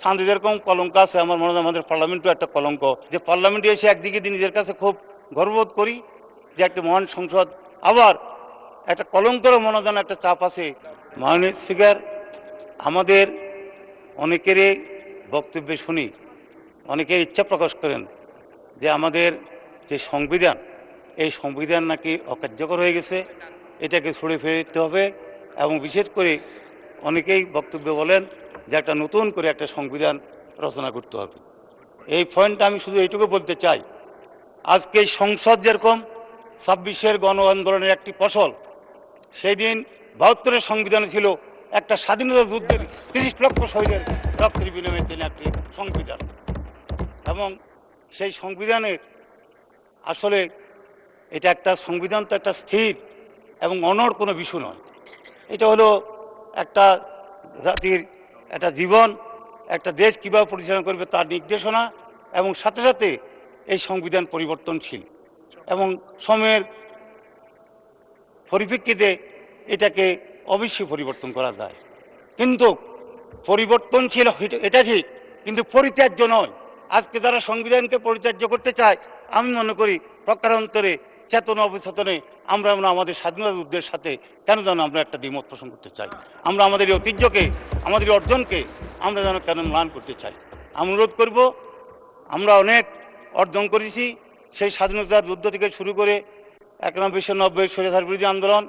সান্দে যেরকম কলঙ্ক আছে, আমার মনে হয় আমাদের পার্লামেন্টও একটা কলঙ্ক, যে পার্লামেন্টে এসে একদিকে নিজের কাছে খুব গর্ববোধ করি যে একটা মহান সংসদ, আবার একটা কলঙ্কের মনোজন একটা চাপ আছে। মাননীয় স্পিকার, আমাদের অনেকেরই বক্তব্যে শুনি, অনেকের ইচ্ছা প্রকাশ করেন যে আমাদের যে সংবিধান, এই সংবিধান নাকি অকার্যকর হয়ে গেছে, এটাকে ছুঁড়ে ফেলে দিতে হবে, এবং বিশেষ করে অনেকেই বক্তব্যে বলেন যে একটা নতুন করে একটা সংবিধান রচনা করতে হবে। এই পয়েন্টটা আমি শুধু এইটুকু বলতে চাই, আজকে এই সংসদ যেরকম 26-এর গণ আন্দোলনের একটি ফসল, সেই দিন 72-এর সংবিধানে ছিল একটা স্বাধীনতা যুদ্ধের 30 লক্ষ শহীদের রক্তের বিনিময়ে তিনি একটি সংবিধান, এবং সেই সংবিধানের আসলে এটা একটা সংবিধান তো একটা স্থির এবং অনড় কোনো বিষয় নয়। এটা হলো একটা জাতির একটা জীবন, একটা দেশ কীভাবে পরিচালনা করবে তার নির্দেশনা, এবং সাথে সাথে এই সংবিধান পরিবর্তনশীল এবং সময়ের পরিপ্রেক্ষিতে এটাকে অবশ্যই পরিবর্তন করা যায়। কিন্তু পরিবর্তনশীল এটা ঠিক, কিন্তু পরিত্যাজ্য নয়। আজকে যারা সংবিধানকে পরিত্যাজ্য করতে চায়, আমি মনে করি প্রকারান্তরে চেতনা অবচেতনে আমরা আমাদের স্বাধীনতা যুদ্ধের সাথে কেন যেন আমরা একটা দ্বিমত পোষণ করতে চাই, আমরা আমাদের এই ঐতিহ্যকে, আমাদের অর্জনকে আমরা যেন কেন ম্লান করতে চাই। আমি অনুরোধ করব, আমরা অনেক অর্জন করেছি, সেই স্বাধীনতার যুদ্ধ থেকে শুরু করে 91-90 স্বৈরাচার বিরোধী আন্দোলন,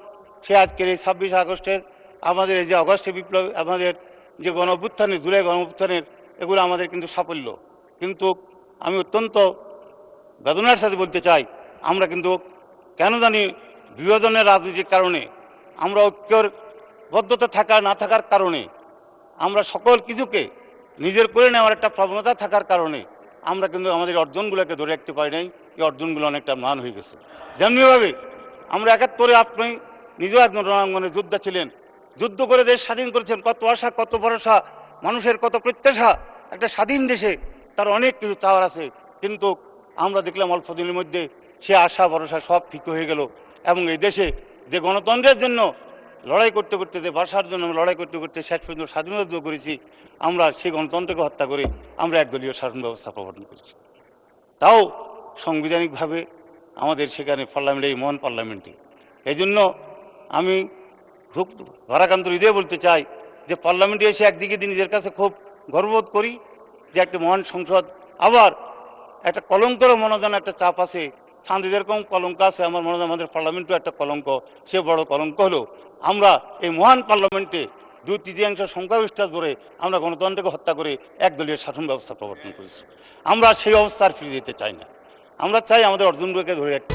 সে আজকের এই 26 আগস্টের আমাদের এই যে অগস্টে বিপ্লব, আমাদের যে গণ অভ্যুত্থানের, জুলাই গণ অভ্যুত্থানের, এগুলো আমাদের কিন্তু সাফল্য। কিন্তু আমি অত্যন্ত বেদনার সাথে বলতে চাই, আমরা কিন্তু কেন জানি বিভাজনের রাজনীতির কারণে, আমরা ঐক্যবদ্ধতা থাকা না থাকার কারণে, আমরা সকল কিছুকে নিজের করে নেওয়ার একটা প্রবণতা থাকার কারণে আমরা কিন্তু আমাদের অর্জনগুলোকে ধরে রাখতে পারি নাই। এই অর্জনগুলো অনেকটা ম্লান হয়ে গেছে। যেমনিভাবে আমরা 71-এ আপনি নিজেও একজন রণাঙ্গনে যোদ্ধা ছিলেন, যুদ্ধ করে দেশ স্বাধীন করেছেন, কত আশা, কত ভরসা, মানুষের কত প্রত্যাশা, একটা স্বাধীন দেশে তার অনেক কিছু চাওয়ার আছে, কিন্তু আমরা দেখলাম অল্প দিনের মধ্যে সে আশা ভরসা সব ফিকে হয়ে গেল, এবং এই দেশে যে গণতন্ত্রের জন্য লড়াই করতে করতে, যে ভাষার জন্য লড়াই করতে করতে শেষ পর্যন্ত স্বাধীনতা যুদ্ধ করেছি, আমরা সেই গণতন্ত্রকে হত্যা করে আমরা একদলীয় শাসন ব্যবস্থা প্রবর্তন করেছি। তাও সাংবিধানিকভাবে আমাদের সেখানে পার্লামেন্টে, এই মহান পার্লামেন্টে। এই জন্য আমি খুব ভারাক্রান্ত হৃদয়ে বলতে চাই যে পার্লামেন্টে এসে একদিকে নিজের কাছে খুব গর্ববোধ করি যে একটা মহান সংসদ, আবার একটা কলঙ্কের মনোজন একটা চাপ আছে। সান্দে যেরকম কলঙ্ক আছে, আমার মনে হয় আমাদের পার্লামেন্টও একটা কলঙ্ক। সে বড় কলঙ্ক হলো আমরা এই মহান পার্লামেন্টে 2/3 সংখ্যাগরিষ্ঠতা জোরে আমরা গণতন্ত্রকে হত্যা করে একদলীয় শাসন ব্যবস্থা প্রবর্তন করেছি। আমরা সেই অবস্থার ফিরে যেতে চাই না, আমরা চাই আমাদের অর্জনগুলোকে ধরে রাখতে।